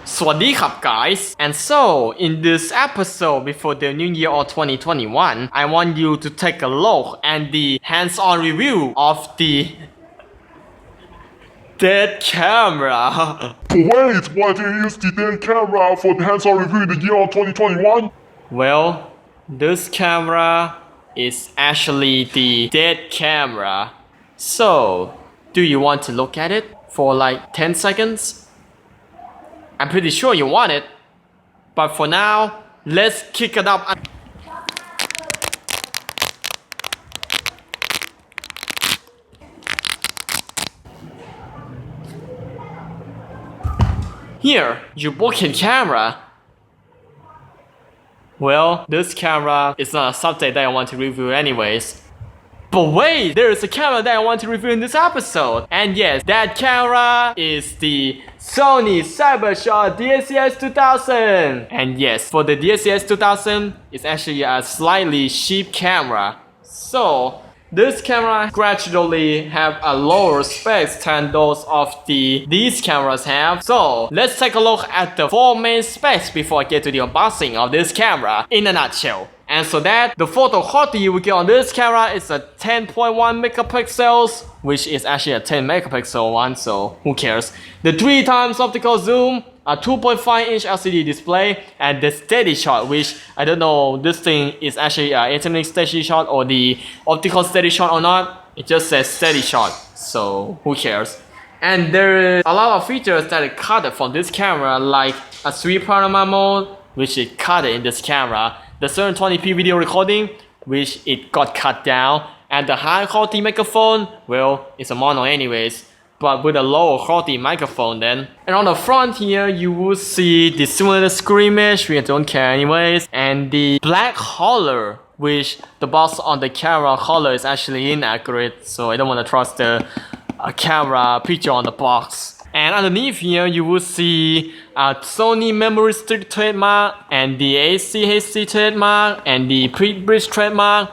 Swadee guys, and so in this episode before the new year of 2021, I want you to take a look at the hands-on review of the dead camera. Wait, why do you use the dead camera for the hands-on review in the year of 2021? Well, this camera is actually the dead camera. So, do you want to look at it for like 10 seconds? I'm pretty sure you want it, but for now, let's kick it up. Here, your broken camera. Well, this camera is not a subject that I want to review anyways. But wait, there is a camera that I want to review in this episode. And yes, that camera is the Sony Cybershot DSC-S2000. And yes, for the DSC-S2000, it's actually a slightly cheap camera. So, this camera gradually have a lower specs than those of these cameras have. So, let's take a look at the 4 main specs before I get to the unboxing of this camera in a nutshell. And so that the photo quality you will get on this camera is a 10.1 megapixels, which is actually a 10 megapixel one, so who cares. The 3x optical zoom, a 2.5-inch LCD display, and the steady shot, which I don't know this thing is actually an internet steady shot or the optical steady shot or not. It just says steady shot, so who cares. And there is a lot of features that are cut from this camera, like a 3 panorama mode, which is cut in this camera. The 720p video recording, which it got cut down, and the high quality microphone, well, it's a mono anyways, but with a lower quality microphone then. And on the front here, you will see the simulated screen mesh, we don't care anyways, and the black color, which the box on the camera color is actually inaccurate, so I don't want to trust the camera picture on the box. And underneath here, you will see a Sony memory stick trademark and the ACHC trademark and the pre-bridge trademark.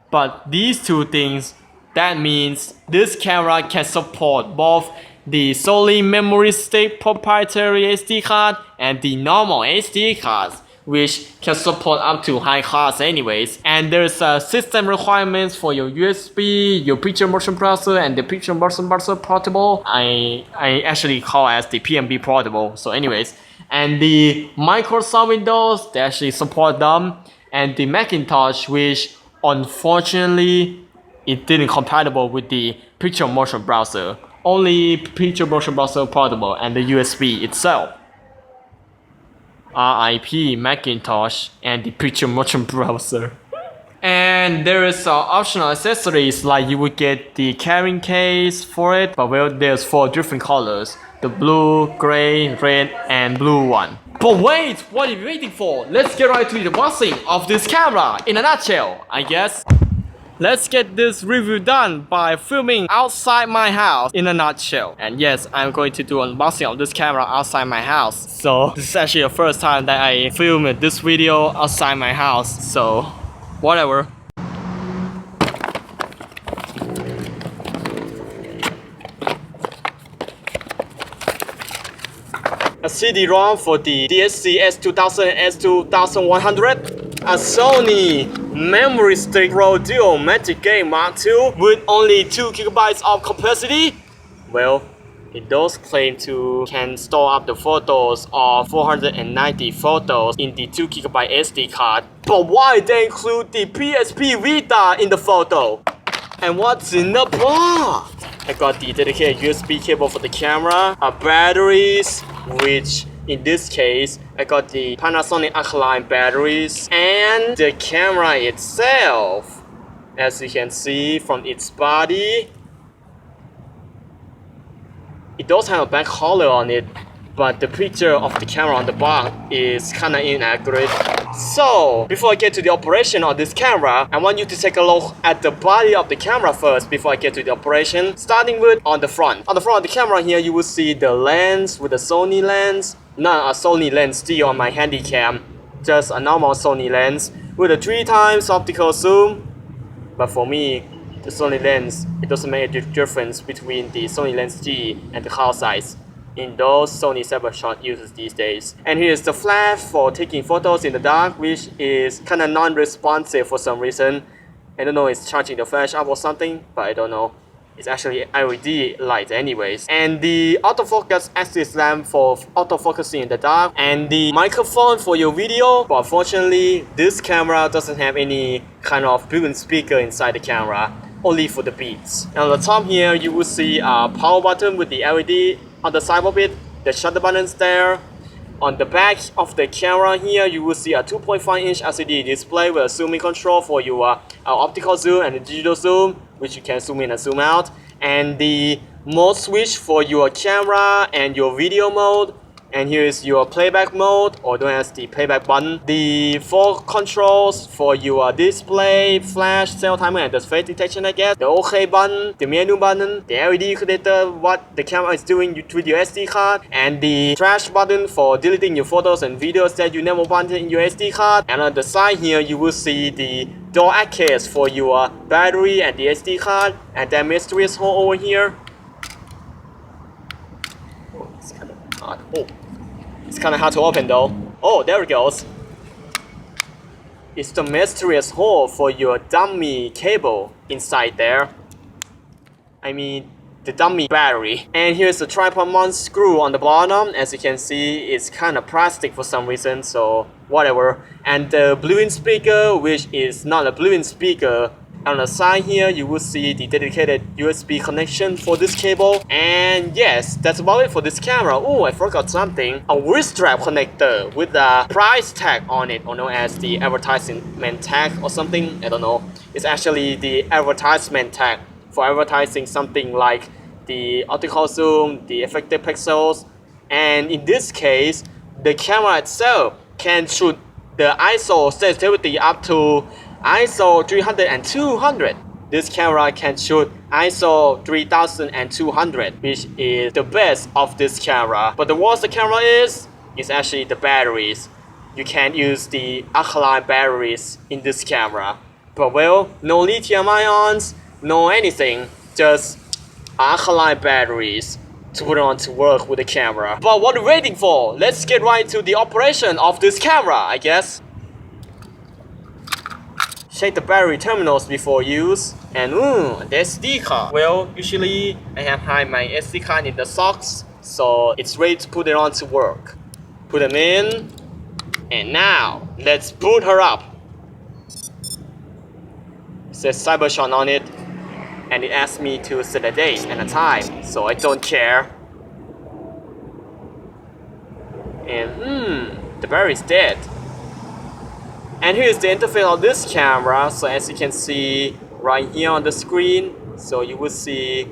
But these two things, that means this camera can support both the Sony memory stick proprietary SD card and the normal SD cards, which can support up to high cards anyways. And there's system requirements for your USB, your picture motion browser, and the picture motion browser portable. I actually call as the PMB portable, so anyways. And the Microsoft Windows, they actually support them. And the Macintosh, which unfortunately, it didn't compatible with the picture motion browser. Only picture motion browser portable and the USB itself. RIP Macintosh and the picture motion browser. And there is optional accessories, like you would get the carrying case for it, but well, there's 4 different colors: the blue, gray, red, and blue one. But wait, what are you waiting for? Let's get right to the unboxing of this camera in a nutshell, I guess. Let's get this review done by filming outside my house in a nutshell. And yes, I'm going to do an unboxing of this camera outside my house. So this is actually the first time that I filmed this video outside my house. So whatever. A CD-ROM for the DSC-S2000 S2100. A Sony memory stick Pro Dual Magic Game Mark II with only 2 GB of capacity. Well, it does claim to can store up the photos of 490 photos in the 2 GB SD card. But why they include the PSP Vita in the photo? And what's in the box? I got the dedicated USB cable for the camera, batteries, which in this case, I got the Panasonic alkaline batteries, and the camera itself. As you can see from its body, it does have a back color on it, but the picture of the camera on the box is kinda inaccurate. So, before I get to the operation of this camera, I want you to take a look at the body of the camera first before I get to the operation, starting with on the front. On the front of the camera here, you will see the lens with the Sony lens. Not a Sony lens still on my handycam, just a normal Sony lens with a 3x optical zoom. But for me, the Sony lens, it doesn't make a difference between the Sony Lens G and the car size in those Sony Cybershot users these days. And here's the flash for taking photos in the dark, which is kinda non-responsive for some reason. I don't know, it's charging the flash up or something, but I don't know. It's actually LED light anyways. And the autofocus axis lamp for autofocusing in the dark. And the microphone for your video. But unfortunately, this camera doesn't have any kind of built-in speaker inside the camera. Only for the beats. And on the top here, you will see a power button with the LED on the side of it. The shutter buttons there. On the back of the camera here, you will see a 2.5-inch LCD display with a zooming control for your optical zoom and the digital zoom, which you can zoom in and zoom out. And the mode switch for your camera and your video mode. And here is your playback mode, or known as the playback button. The 4 controls for your display, flash, cell timer, and the face detection, I guess. The OK button, the menu button, the LED indicator, what the camera is doing with your SD card, and the trash button for deleting your photos and videos that you never wanted in your SD card. And on the side here, you will see the door case for your battery and the SD card, and that mysterious hole over here. Oh, it's kind of hard. Oh. It's kind of hard to open though. Oh, there it goes. It's the mysterious hole for your dummy cable inside there. I mean, the dummy battery. And here's the tripod mount screw on the bottom. As you can see, it's kind of plastic for some reason, so whatever. And the Bluetooth speaker, which is not a Bluetooth speaker. On the side here, you will see the dedicated USB connection for this cable. And yes, that's about it for this camera. Oh, I forgot something. A wrist strap connector with a price tag on it, or known as the advertisement tag or something. I don't know. It's actually the advertisement tag for advertising something like the optical zoom, the effective pixels. And in this case, the camera itself can shoot the ISO sensitivity up to ISO 300 and 200. This camera can shoot ISO 3200, which is the best of this camera. But the worst the camera is actually the batteries. You can't use the alkaline batteries in this camera. But well, no lithium ions, no anything, just alkaline batteries to put on to work with the camera. But what are we waiting for? Let's get right to the operation of this camera, I guess. Check the battery terminals before use. And the SD card. Well, usually I have hide my SD card in the socks, so it's ready to put it on to work. Put them in. And now, let's boot her up. It says Cybershot on it. And it asks me to set a date and a time, so I don't care. And the battery's dead. And here's the interface of this camera. So as you can see right here on the screen, so you will see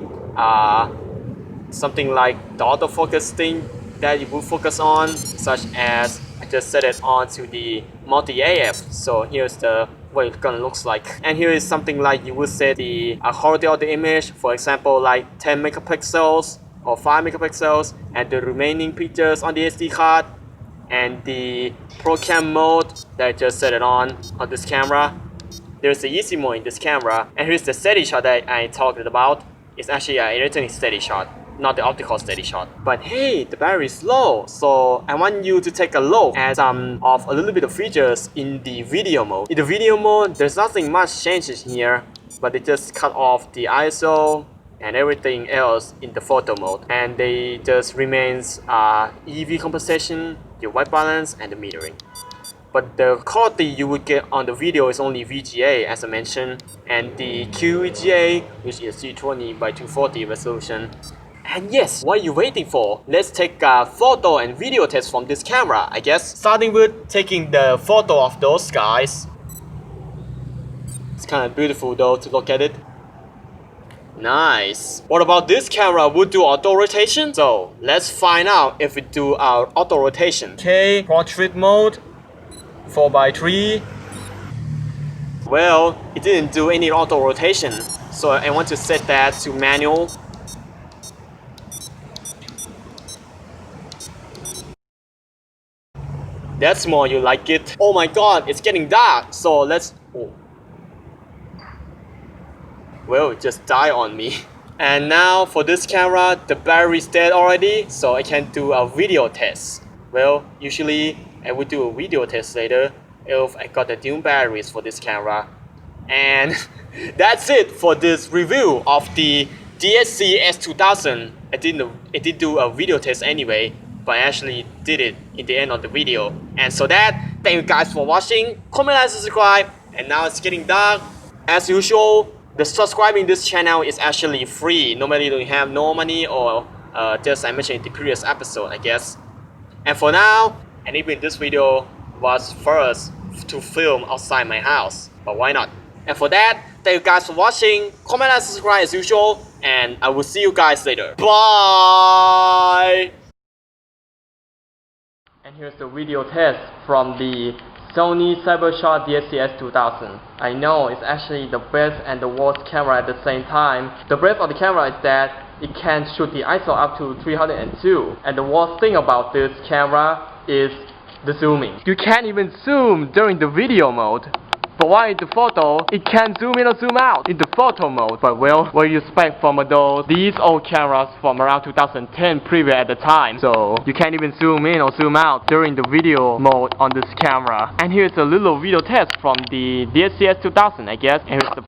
something like the autofocus thing that you will focus on, such as I just set it on to the multi-AF. So here's the what it's gonna looks like. And here is something like you will set the quality of the image, for example like 10 megapixels or 5 megapixels, and the remaining pictures on the SD card. And the program mode that I just set it on this camera. There's the easy mode in this camera. And here's the steady shot that I talked about. It's actually an electronic steady shot, not the optical steady shot. But hey, the battery is low, so I want you to take a look at some of a little bit of features in the video mode. In the video mode, there's nothing much changes here, but they just cut off the ISO and everything else in the photo mode, and they just remains EV compensation, the white balance, and the metering. But the quality you would get on the video is only VGA, as I mentioned, and the QVGA, which is 320 by 240 resolution. And yes, what are you waiting for? Let's take a photo and video test from this camera, I guess. Starting with taking the photo of those guys. It's kind of beautiful though to look at it. Nice. What about this camera? Would do auto rotation? So let's find out if we do our auto rotation. Okay, portrait mode, 4:3. Well, it didn't do any auto rotation, so I want to set that to manual. That's more you like it. Oh my god, it's getting dark. So let's. Oh. well, it just died on me. And now for this camera, the battery is dead already, so I can do a video test. Well, usually I will do a video test later if I got the new batteries for this camera. And that's it for this review of the DSC-S2000. I did do a video test anyway, but I actually did it in the end of the video. And so thank you guys for watching. Comment, like, subscribe. And now it's getting dark. As usual, the subscribing this channel is actually free. Normally you don't have no money, or just I mentioned in the previous episode, I guess. And for now, and even this video was first to film outside my house, but why not? And for that, thank you guys for watching. Comment, like, subscribe as usual, and I will see you guys later. Bye! And here's the video test from the Sony Cybershot DSC-S2000. I know it's actually the best and the worst camera at the same time. The best of the camera is that it can shoot the ISO up to 302. And the worst thing about this camera is the zooming. You can't even zoom during the video mode. But while in the photo, it can zoom in or zoom out in the photo mode. But well, what do you expect from these old cameras from around 2010 previous at the time? So you can't even zoom in or zoom out during the video mode on this camera. And here's a little video test from the DSC-S2000, I guess. And here's the